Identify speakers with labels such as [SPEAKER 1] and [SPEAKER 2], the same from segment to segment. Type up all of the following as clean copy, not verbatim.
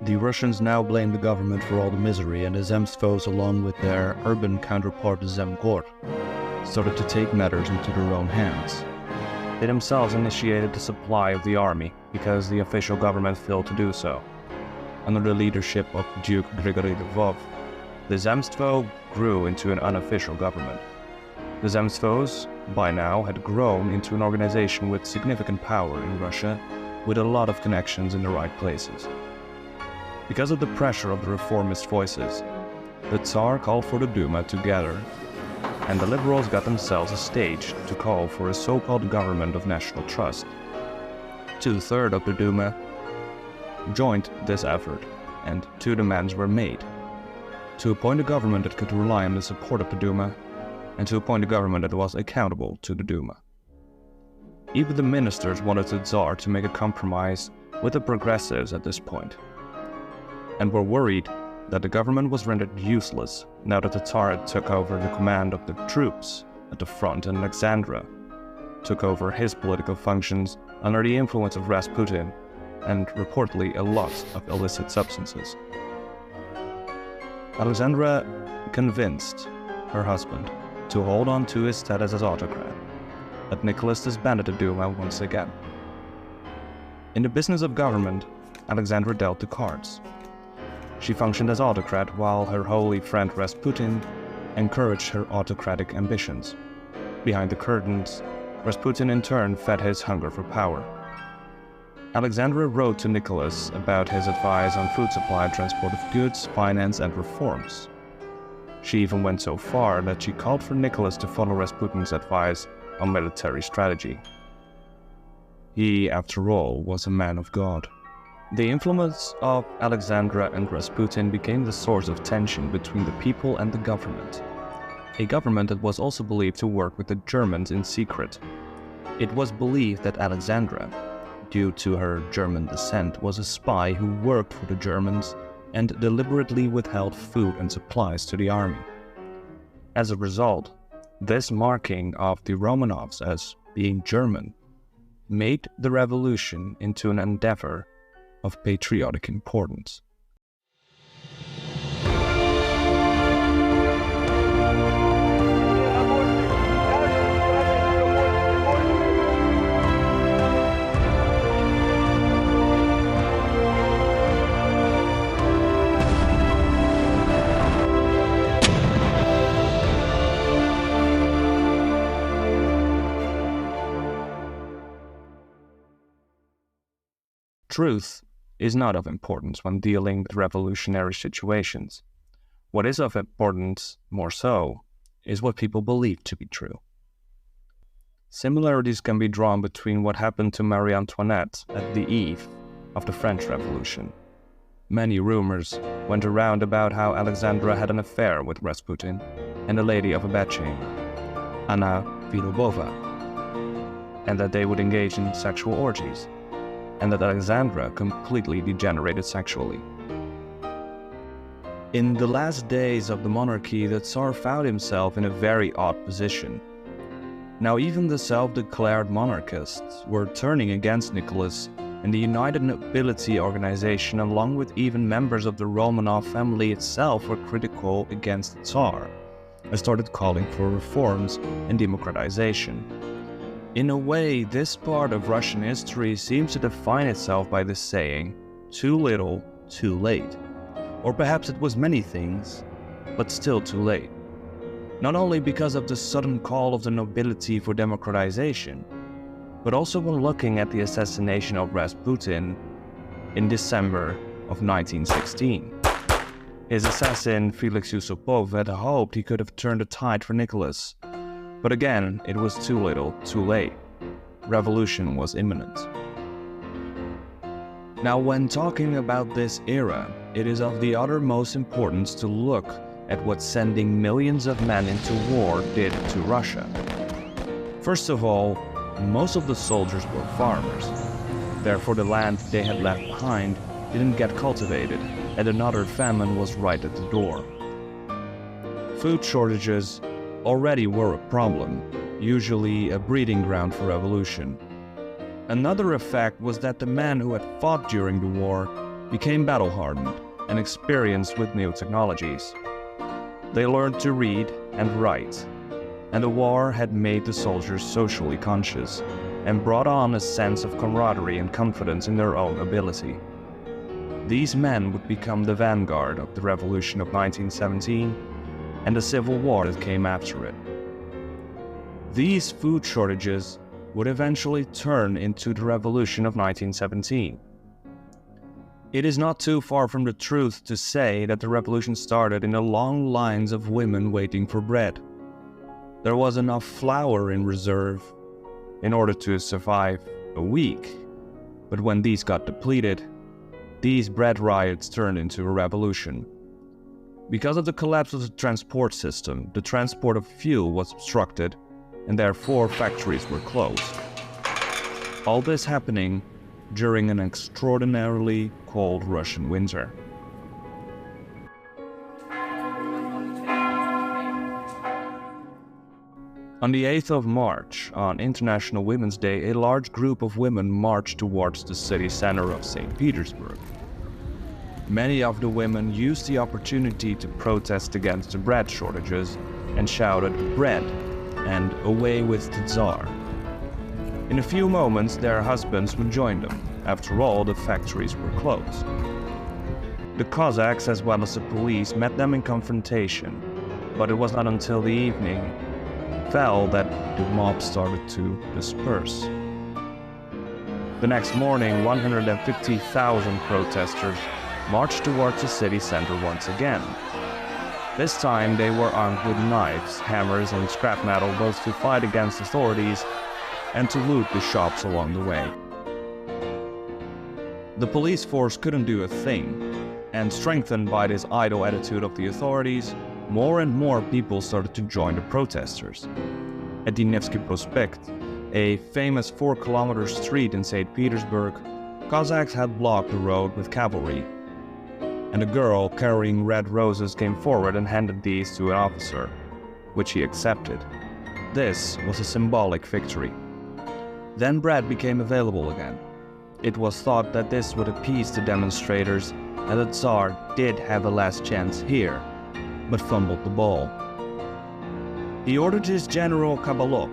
[SPEAKER 1] The Russians now blame the government for all the misery, and the Zemstvos, along with their urban counterpart the Zemgor, started to take matters into their own hands.
[SPEAKER 2] They themselves initiated the supply of the army because the official government failed to do so. Under the leadership of Duke Grigory Lvov, the Zemstvo grew into an unofficial government. The Zemstvos, by now, had grown into an organization with significant power in Russia, with a lot of connections in the right places. Because of the pressure of the reformist voices, the Tsar called for the Duma to gather, and the liberals got themselves a stage to call for a so-called government of national trust. 2/3 of the Duma joined this effort, and 2 demands were made: to appoint a government that could rely on the support of the Duma, and to appoint a government that was accountable to the Duma. Even the ministers wanted the Tsar to make a compromise with the progressives at this point, and were worried that the government was rendered useless now that the Tsar had took over the command of the troops at the front in Alexandria, took over his political functions under the influence of Rasputin, and reportedly a lot of illicit substances. Alexandra convinced her husband to hold on to his status as autocrat, but Nicholas disbanded the Duma once again. In the business of government, Alexandra dealt the cards. She functioned as autocrat while her holy friend Rasputin encouraged her autocratic ambitions. Behind the curtains, Rasputin in turn fed his hunger for power. Alexandra wrote to Nicholas about his advice on food supply, transport of goods, finance, and reforms. She even went so far that she called for Nicholas to follow Rasputin's advice on military strategy. He, after all, was a man of God. The influence of Alexandra and Rasputin became the source of tension between the people and the government. A government that was also believed to work with the Germans in secret. It was believed that Alexandra, due to her German descent, was a spy who worked for the Germans and deliberately withheld food and supplies to the army. As a result, this marking of the Romanovs as being German made the revolution into an endeavor of patriotic importance. Truth is not of importance when dealing with revolutionary situations. What is of importance, more so, is what people believe to be true. Similarities can be drawn between what happened to Marie Antoinette at the eve of the French Revolution. Many rumors went around about how Alexandra had an affair with Rasputin and a lady of a bedchamber, Anna Vilobova, and that they would engage in sexual orgies, and that Alexandra completely degenerated sexually. In the last days of the monarchy, the Tsar found himself in a very odd position. Now even the self-declared monarchists were turning against Nicholas, and the United Nobility organization, along with even members of the Romanov family itself, were critical against the Tsar and started calling for reforms and democratization. In a way, this part of Russian history seems to define itself by the saying, too little, too late. Or perhaps it was many things, but still too late. Not only because of the sudden call of the nobility for democratization, but also when looking at the assassination of Rasputin in December of 1916. His assassin, Felix Yusupov, had hoped he could have turned the tide for Nicholas. But again, it was too little, too late. Revolution was imminent. Now, when talking about this era, it is of the uttermost importance to look at what sending millions of men into war did to Russia. First of all, most of the soldiers were farmers. Therefore, the land they had left behind didn't get cultivated, and another famine was right at the door. Food shortages already were a problem, usually a breeding ground for revolution. Another effect was that the men who had fought during the war became battle-hardened and experienced with new technologies. They learned to read and write, and the war had made the soldiers socially conscious and brought on a sense of camaraderie and confidence in their own ability. These men would become the vanguard of the revolution of 1917 and the civil war that came after it. These food shortages would eventually turn into the revolution of 1917. It is not too far from the truth to say that the revolution started in the long lines of women waiting for bread. There was enough flour in reserve in order to survive a week, but when these got depleted, these bread riots turned into a revolution. Because of the collapse of the transport system, the transport of fuel was obstructed, and therefore factories were closed. All this happening during an extraordinarily cold Russian winter. On the 8th of March, on International Women's Day, a large group of women marched towards the city center of St. Petersburg. Many of the women used the opportunity to protest against the bread shortages and shouted "bread" and "away with the Tsar." In a few moments, their husbands would join them. After all, the factories were closed. The Cossacks, as well as the police, met them in confrontation, but it was not until the evening fell that the mob started to disperse. The next morning, 150,000 protesters marched towards the city center once again. This time they were armed with knives, hammers, and scrap metal, both to fight against authorities and to loot the shops along the way. The police force couldn't do a thing, and strengthened by this idle attitude of the authorities, more and more people started to join the protesters. At the Nevsky Prospect, a famous 4-kilometer street in St. Petersburg, Cossacks had blocked the road with cavalry, and a girl carrying red roses came forward and handed these to an officer, which he accepted. This was a symbolic victory. Then bread became available again. It was thought that this would appease the demonstrators, and the Tsar did have a last chance here, but fumbled the ball. He ordered his general Kabalov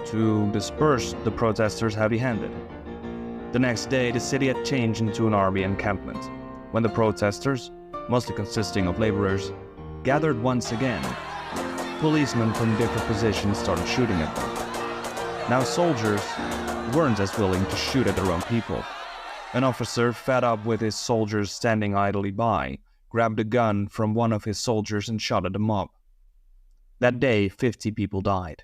[SPEAKER 2] to disperse the protesters heavy-handed. The next day, the city had changed into an army encampment. When the protesters, mostly consisting of laborers, gathered once again, policemen from different positions started shooting at them. Now soldiers weren't as willing to shoot at their own people. An officer, fed up with his soldiers standing idly by, grabbed a gun from one of his soldiers and shot at the mob. That day, 50 people died.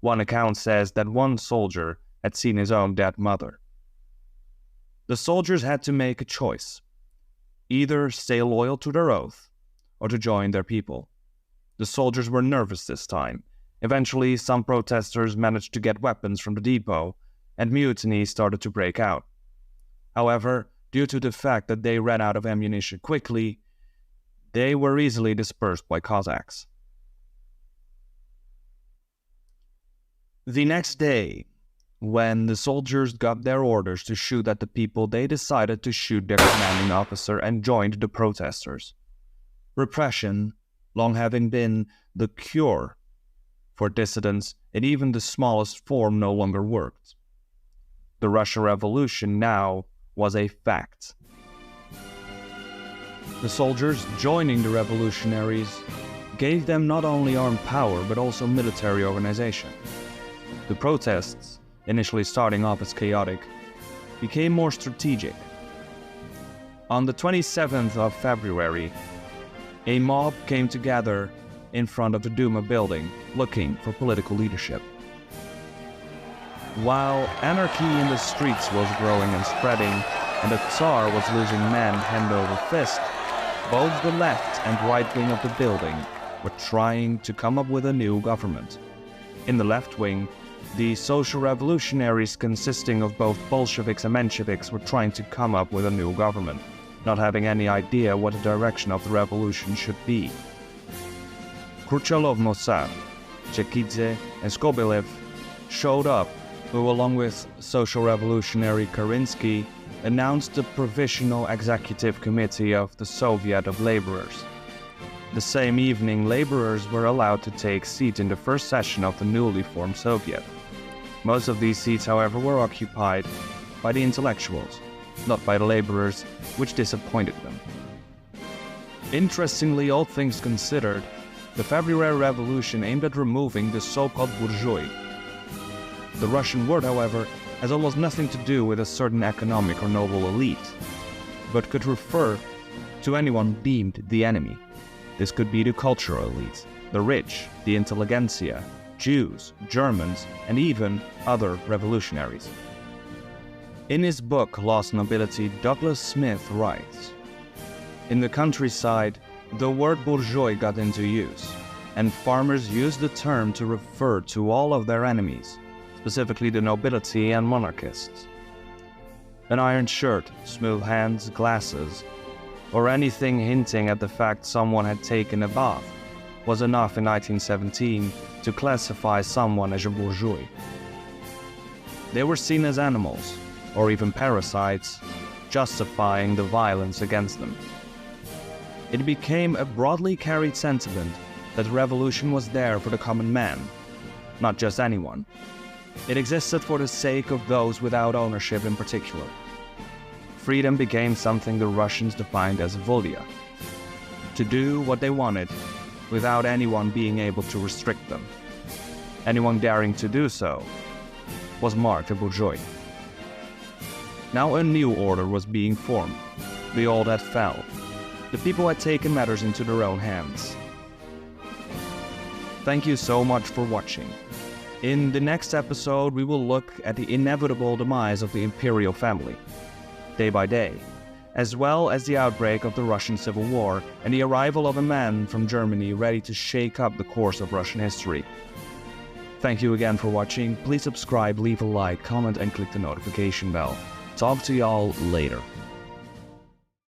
[SPEAKER 2] One account says that one soldier had seen his own dead mother. The soldiers had to make a choice: either stay loyal to their oath or to join their people. The soldiers were nervous this time. Eventually, some protesters managed to get weapons from the depot, and mutiny started to break out. However, due to the fact that they ran out of ammunition quickly, they were easily dispersed by Cossacks. The next day, when the soldiers got their orders to shoot at the people, they decided to shoot their commanding officer and joined the protesters. Repression, long having been the cure for dissidents in even the smallest form, no longer worked. The Russian Revolution now was a fact. The soldiers joining the revolutionaries gave them not only armed power but also military organization. The protests, initially starting off as chaotic, became more strategic. On the 27th of February, a mob came together in front of the Duma building looking for political leadership. While anarchy in the streets was growing and spreading, and the Tsar was losing men hand over fist, both the left and right wing of the building were trying to come up with a new government. In the left wing, the social revolutionaries, consisting of both Bolsheviks and Mensheviks, were trying to come up with a new government, not having any idea what the direction of the revolution should be. Khrushchev-Mossad, Chekidze, and Skobelev showed up, who, along with social revolutionary Kerensky, announced the Provisional Executive Committee of the Soviet of Laborers. The same evening, laborers were allowed to take seat in the first session of the newly formed Soviet. Most of these seats, however, were occupied by the intellectuals, not by the laborers, which disappointed them. Interestingly, all things considered, the February Revolution aimed at removing the so-called bourgeois. The Russian word, however, has almost nothing to do with a certain economic or noble elite, but could refer to anyone deemed the enemy. This could be the cultural elite, the rich, the intelligentsia, Jews, Germans, and even other revolutionaries. In his book Lost Nobility, Douglas Smith writes, "In the countryside, the word bourgeois got into use, and farmers used the term to refer to all of their enemies, specifically the nobility and monarchists. An iron shirt, smooth hands, glasses, or anything hinting at the fact someone had taken a bath was enough in 1917 to classify someone as a bourgeois. They were seen as animals, or even parasites, justifying the violence against them. It became a broadly carried sentiment that revolution was there for the common man, not just anyone. It existed for the sake of those without ownership in particular. Freedom became something the Russians defined as volia, to do what they wanted without anyone being able to restrict them. Anyone daring to do so was marked a bourgeois. Now a new order was being formed. The old had fell. The people had taken matters into their own hands. Thank you so much for watching. In the next episode, we will look at the inevitable demise of the imperial family, day by day, as well as the outbreak of the Russian Civil War and the arrival of a man from Germany ready to shake up the course of Russian history. Thank you again for watching. Please subscribe, leave a like, comment, and click the notification bell. Talk to y'all later.